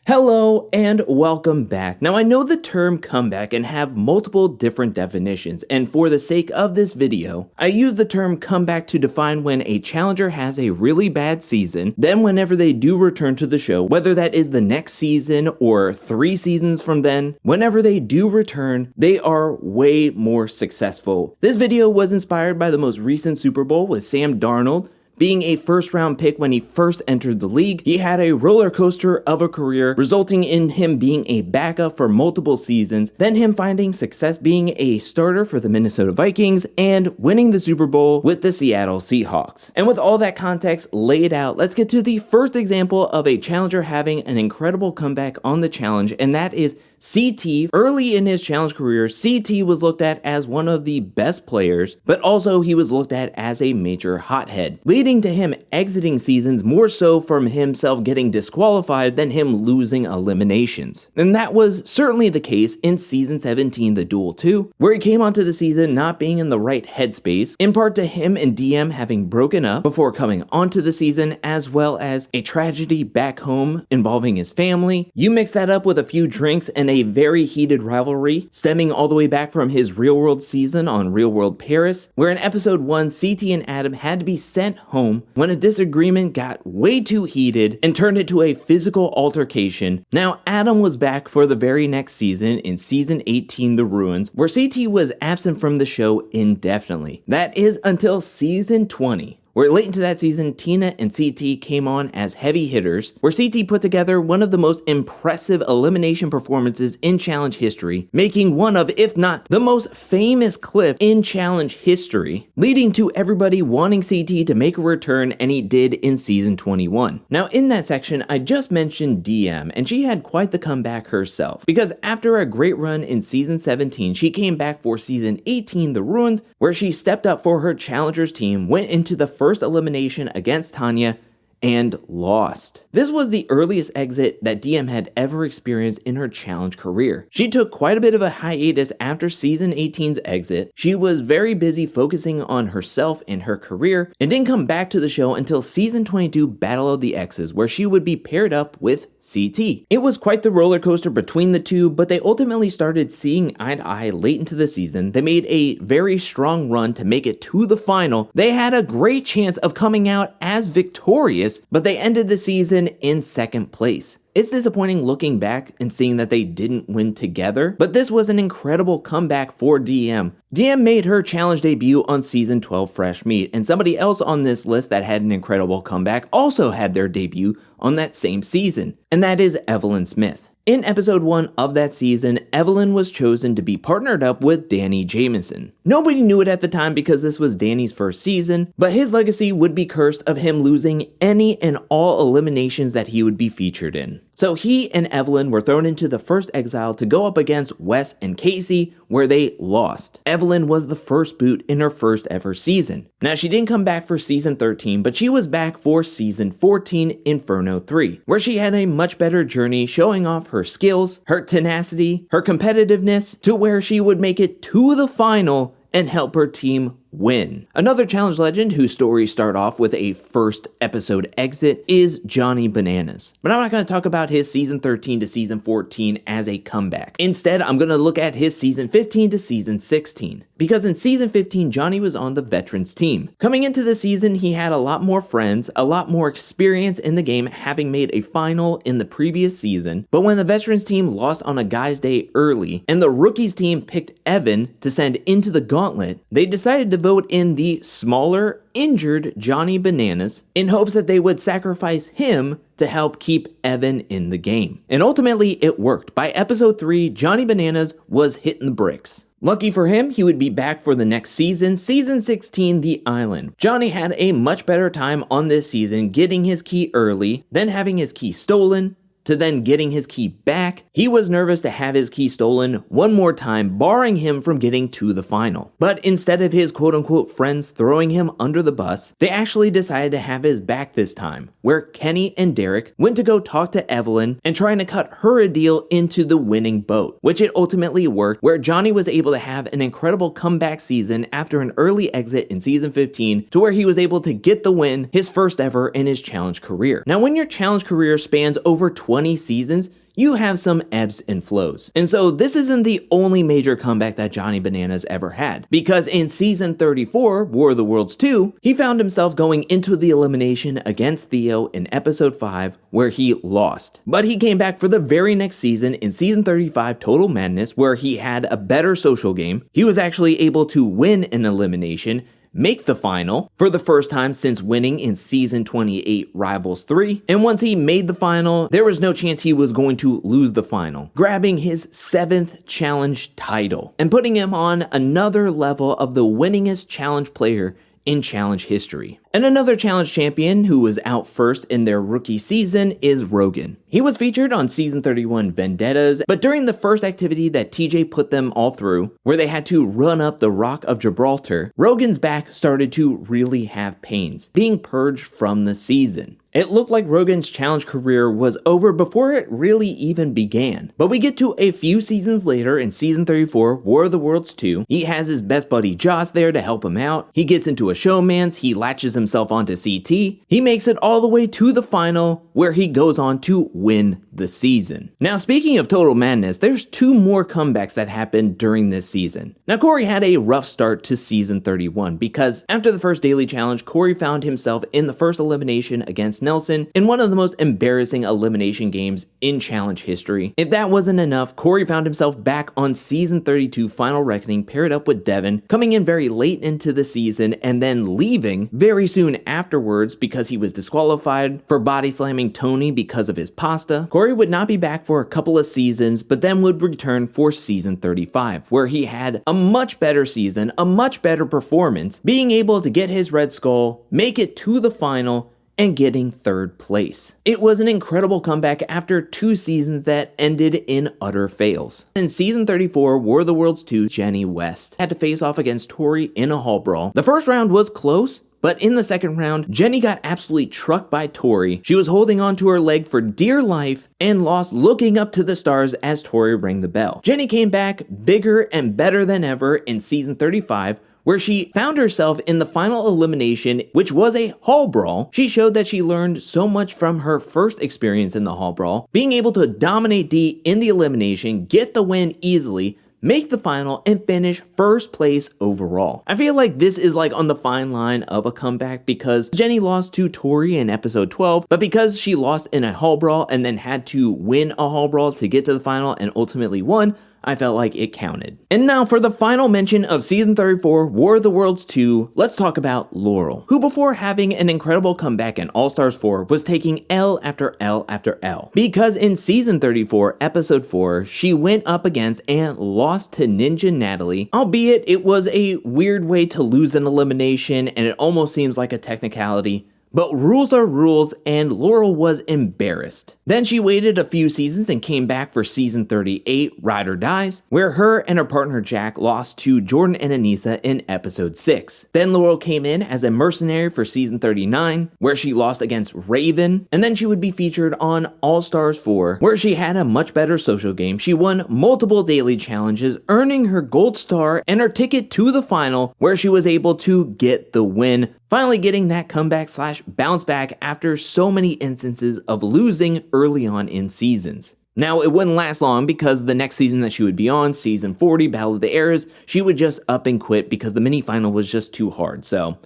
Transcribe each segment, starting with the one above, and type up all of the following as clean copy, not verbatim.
Hello and welcome back. Now I know the term comeback can have multiple different definitions, and for the sake of this video, I use the term comeback to define when a challenger has a really bad season, then whenever they do return to the show, whether that is the next season or 3 seasons from then, whenever they do return, they are way more successful. This video was inspired by the most recent Super Bowl with Sam Darnold. Being a first-round pick when he first entered the league, he had a roller coaster of a career, resulting in him being a backup for multiple seasons, then him finding success being a starter for the Minnesota Vikings, and winning the Super Bowl with the Seattle Seahawks. And with all that context laid out, let's get to the first example of a challenger having an incredible comeback on the challenge, and that is CT. Early in his challenge career, CT was looked at as one of the best players, but also he was looked at as a major hothead, leading to him exiting seasons more so from himself getting disqualified than him losing eliminations. And that was certainly the case in season 17, the Duel 2, where he came onto the season not being in the right headspace, in part to him and Diem having broken up before coming onto the season, as well as a tragedy back home involving his family. You mix that up with a few drinks and a very heated rivalry stemming all the way back from his Real World season on Real World Paris, where in episode 1, CT and Adam had to be sent home when a disagreement got way too heated and turned into a physical altercation. Now, Adam was back for the very next season in season 18, The Ruins, where CT was absent from the show indefinitely. That is until season 20. Where late into that season, Tina and CT came on as heavy hitters, where CT put together one of the most impressive elimination performances in challenge history, making one of, if not the most famous clip in challenge history, leading to everybody wanting CT to make a return, and he did in season 21. Now in that section, I just mentioned Diem, and she had quite the comeback herself, because after a great run in season 17, she came back for season 18, The Ruins, where she stepped up for her challengers team, went into the first elimination against Tanya, and lost. This was the earliest exit that Diem had ever experienced in her challenge career. She took quite a bit of a hiatus after season 18's exit. She was very busy focusing on herself and her career, and didn't come back to the show until season 22 Battle of the Exes, where she would be paired up with CT. It was quite the roller coaster between the two, but they ultimately started seeing eye to eye late into the season. They made a very strong run to make it to the final. They had a great chance of coming out as victorious, but they ended the season in second place. It's disappointing looking back and seeing that they didn't win together, but this was an incredible comeback for Diem. Diem made her challenge debut on season 12 Fresh Meat, and somebody else on this list that had an incredible comeback also had their debut on that same season, and that is Evelyn Smith. In episode 1 of that season, Evelyn was chosen to be partnered up with Danny Jamieson. Nobody knew it at the time because this was Danny's first season, but his legacy would be cursed of him losing any and all eliminations that he would be featured in. So he and Evelyn were thrown into the first exile to go up against Wes and Casey, where they lost. Evelyn was the first boot in her first ever season. Now, she didn't come back for season 13, but she was back for season 14, Inferno 3, where she had a much better journey showing off her skills, her tenacity, her competitiveness, to where she would make it to the final and help her team win. Another challenge legend whose stories start off with a first episode exit is Johnny Bananas. But I'm not going to talk about his season 13 to season 14 as a comeback. Instead, I'm going to look at his season 15 to season 16. Because in season 15, Johnny was on the veterans team. Coming into the season, he had a lot more friends, a lot more experience in the game, having made a final in the previous season. But when the veterans team lost on a guy's day early, and the rookies team picked Evan to send into the gauntlet, they decided to vote in the smaller, injured Johnny Bananas in hopes that they would sacrifice him to help keep Evan in the game. And ultimately, it worked. By episode 3, Johnny Bananas was hitting the bricks. Lucky for him, he would be back for the next season, season 16, The Island. Johnny had a much better time on this season, getting his key early, then having his key stolen, to then getting his key back. He was nervous to have his key stolen one more time, barring him from getting to the final. But instead of his quote-unquote friends throwing him under the bus, they actually decided to have his back this time, where Kenny and Derek went to go talk to Evelyn and trying to cut her a deal into the winning boat, which it ultimately worked, where Johnny was able to have an incredible comeback season after an early exit in season 15, to where he was able to get the win, his first ever in his challenge career. Now, when your challenge career spans over 12 20 seasons, you have some ebbs and flows. And so this isn't the only major comeback that Johnny Bananas ever had, because in season 34, War of the Worlds 2, he found himself going into the elimination against Theo in episode 5, where he lost. But he came back for the very next season in season 35, Total Madness, where he had a better social game. He was actually able to win an elimination, make the final for the first time since winning in season 28 Rivals 3. And once he made the final, there was no chance he was going to lose the final, grabbing his 7th challenge title and putting him on another level of the winningest challenge player in challenge history. And another challenge champion who was out first in their rookie season is Rogan. He was featured on season 31 Vendettas, but during the first activity that TJ put them all through, where they had to run up the Rock of Gibraltar, Rogan's back started to really have pains, being purged from the season. It looked like Rogan's challenge career was over before it really even began. But we get to a few seasons later in season 34, War of the Worlds 2. He has his best buddy Joss there to help him out. He gets into a showman's, he latches himself onto CT. He makes it all the way to the final, where he goes on to win the season. Now, speaking of Total Madness, there's 2 more comebacks that happened during this season. Now, Cory had a rough start to season 31 because after the first daily challenge, Cory found himself in the first elimination against Nelson in one of the most embarrassing elimination games in challenge history. If that wasn't enough, Cory found himself back on season 32 Final Reckoning paired up with Devin, coming in very late into the season and then leaving very soon afterwards because he was disqualified for body slamming Tony because of his pasta. Cory would not be back for a couple of seasons, but then would return for season 35, where he had a much better season, a much better performance, being able to get his Red Skull, make it to the final, and getting 3rd place. It was an incredible comeback after 2 seasons that ended in utter fails. In season 34, War of the Worlds 2, Jenny West had to face off against Tori in a hall brawl. The first round was close, but in the second round, Jenny got absolutely trucked by Tori. She was holding onto her leg for dear life and lost looking up to the stars as Tori rang the bell. Jenny came back bigger and better than ever in season 35, where she found herself in the final elimination, which was a hall brawl. She showed that she learned so much from her first experience in the hall brawl, being able to dominate D in the elimination, get the win easily, make the final, and finish 1st place overall. I feel like this is like on the fine line of a comeback because Jenny lost to Tori in episode 12, but because she lost in a hall brawl and then had to win a hall brawl to get to the final and ultimately won, I felt like it counted. And now for the final mention of season 34, War of the Worlds 2, let's talk about Laurel, who before having an incredible comeback in All-Stars 4 was taking L after L after L. Because in season 34, episode 4, she went up against and lost to Ninja Natalie, albeit it was a weird way to lose an elimination and it almost seems like a technicality. But rules are rules, and Laurel was embarrassed. Then she waited a few seasons and came back for season 38, Ride or Dies, where her and her partner Jack lost to Jordan and Anissa in episode 6. Then Laurel came in as a mercenary for season 39, where she lost against Raven, and then she would be featured on All Stars 4, where she had a much better social game. She won multiple daily challenges, earning her gold star and her ticket to the final, where she was able to get the win, finally getting that comeback / bounce back after so many instances of losing early on in seasons. Now, it wouldn't last long because the next season that she would be on, season 40, Battle of the Eras, she would just up and quit because the mini final was just too hard, so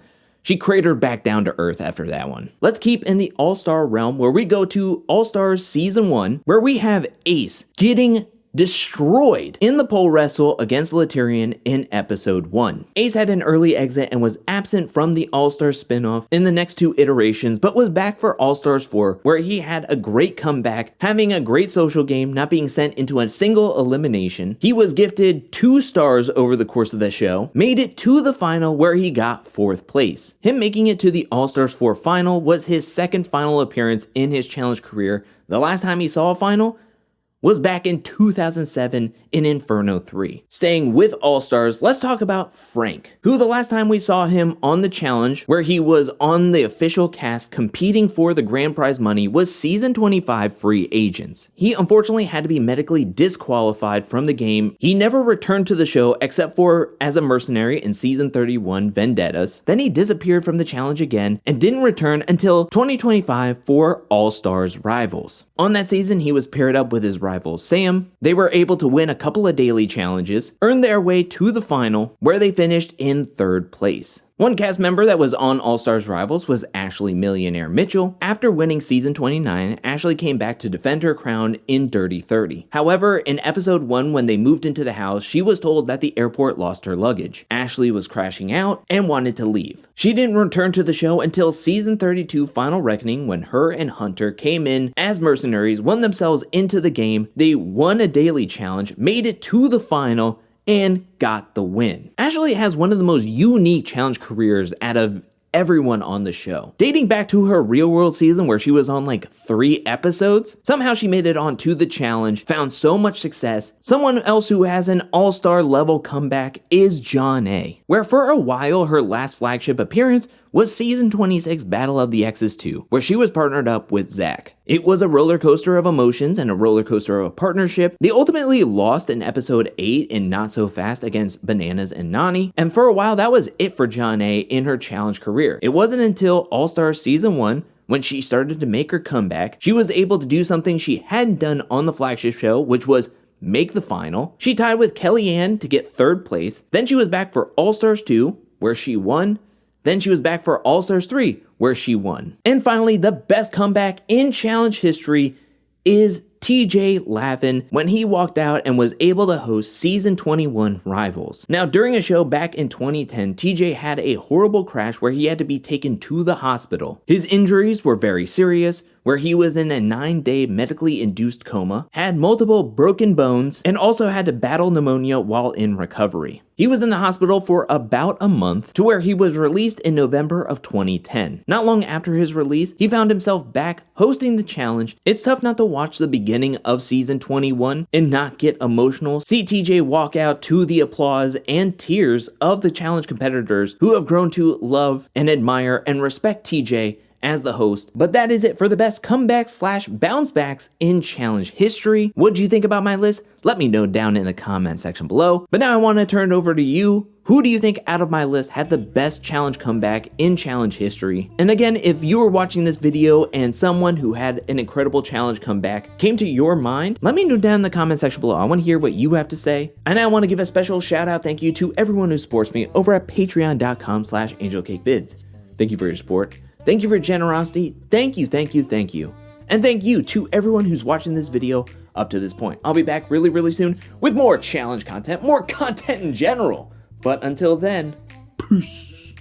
she cratered back down to earth after that one. Let's keep in the All-Star realm where we go to All-Stars season 1, where we have Ace getting destroyed in the pole wrestle against Laterian in episode 1. Ace had an early exit and was absent from the All-Stars spinoff in the next 2 iterations, but was back for All-Stars 4, where he had a great comeback, having a great social game, not being sent into a single elimination. He was gifted 2 stars over the course of the show, made it to the final where he got 4th place. Him making it to the All-Stars 4 final was his 2nd final appearance in his challenge career. The last time he saw a final was back in 2007 in Inferno 3. Staying with All-Stars, let's talk about Frank, who the last time we saw him on the challenge, where he was on the official cast competing for the grand prize money, was season 25 Free Agents. He unfortunately had to be medically disqualified from the game. He never returned to the show except for as a mercenary in season 31 Vendettas. Then he disappeared from the challenge again and didn't return until 2025 for All-Stars Rivals. On that season, he was paired up with his rival Sam. They were able to win a couple of daily challenges, earn their way to the final, where they finished in 3rd place. One cast member that was on All-Stars Rivals was Ashley Millionaire Mitchell. After winning season 29, Ashley came back to defend her crown in Dirty 30. However, in episode 1, when they moved into the house, she was told that the airport lost her luggage. Ashley was crashing out and wanted to leave. She didn't return to the show until season 32 Final Reckoning, when her and Hunter came in as mercenaries, won themselves into the game. They won a daily challenge, made it to the final, and got the win. Ashley has one of the most unique challenge careers out of everyone on the show. Dating back to her Real World season where she was on like 3 episodes, somehow she made it onto the challenge, found so much success. Someone else who has an all-star level comeback is Jonna, where for a while her last flagship appearance was season 26 Battle of the Exes 2, where she was partnered up with Zach. It was a roller coaster of emotions and a roller coaster of a partnership. They ultimately lost in episode 8 in Not So Fast against Bananas and Nani, and for a while that was it for Jonna in her challenge career. It wasn't until All-Stars season 1 when she started to make her comeback, she was able to do something she hadn't done on the flagship show, which was make the final. She tied with Kellyanne to get 3rd place. Then she was back for All-Stars 2, where she won. Then she was back for All-Stars 3, where she won. And finally, the best comeback in challenge history is TJ Lavin when he walked out and was able to host season 21 Rivals. Now, during a show back in 2010, TJ had a horrible crash where he had to be taken to the hospital. His injuries were very serious, where he was in a 9-day medically induced coma, had multiple broken bones, and also had to battle pneumonia while in recovery. He was in the hospital for about a month, to where he was released in November of 2010. Not long after his release, he found himself back hosting the challenge. It's tough not to watch the beginning of season 21 and not get emotional. See TJ walk out to the applause and tears of the challenge competitors who have grown to love and admire and respect TJ as the host. But that is it for the best comebacks / bounce backs in challenge history. What do you think about my list? Let me know down in the comment section below. But now I want to turn it over to you. Who do you think out of my list had the best challenge comeback in challenge history? And again, if you were watching this video and someone who had an incredible challenge comeback came to your mind, let me know down in the comment section below. I want to hear what you have to say. And I want to give a special shout out thank you to everyone who supports me over at patreon.com/angelcakevids. Thank you for your support. Thank you for your generosity. Thank you, thank you, thank you. And thank you to everyone who's watching this video up to this point. I'll be back really soon with more challenge content, more content in general. But until then, peace.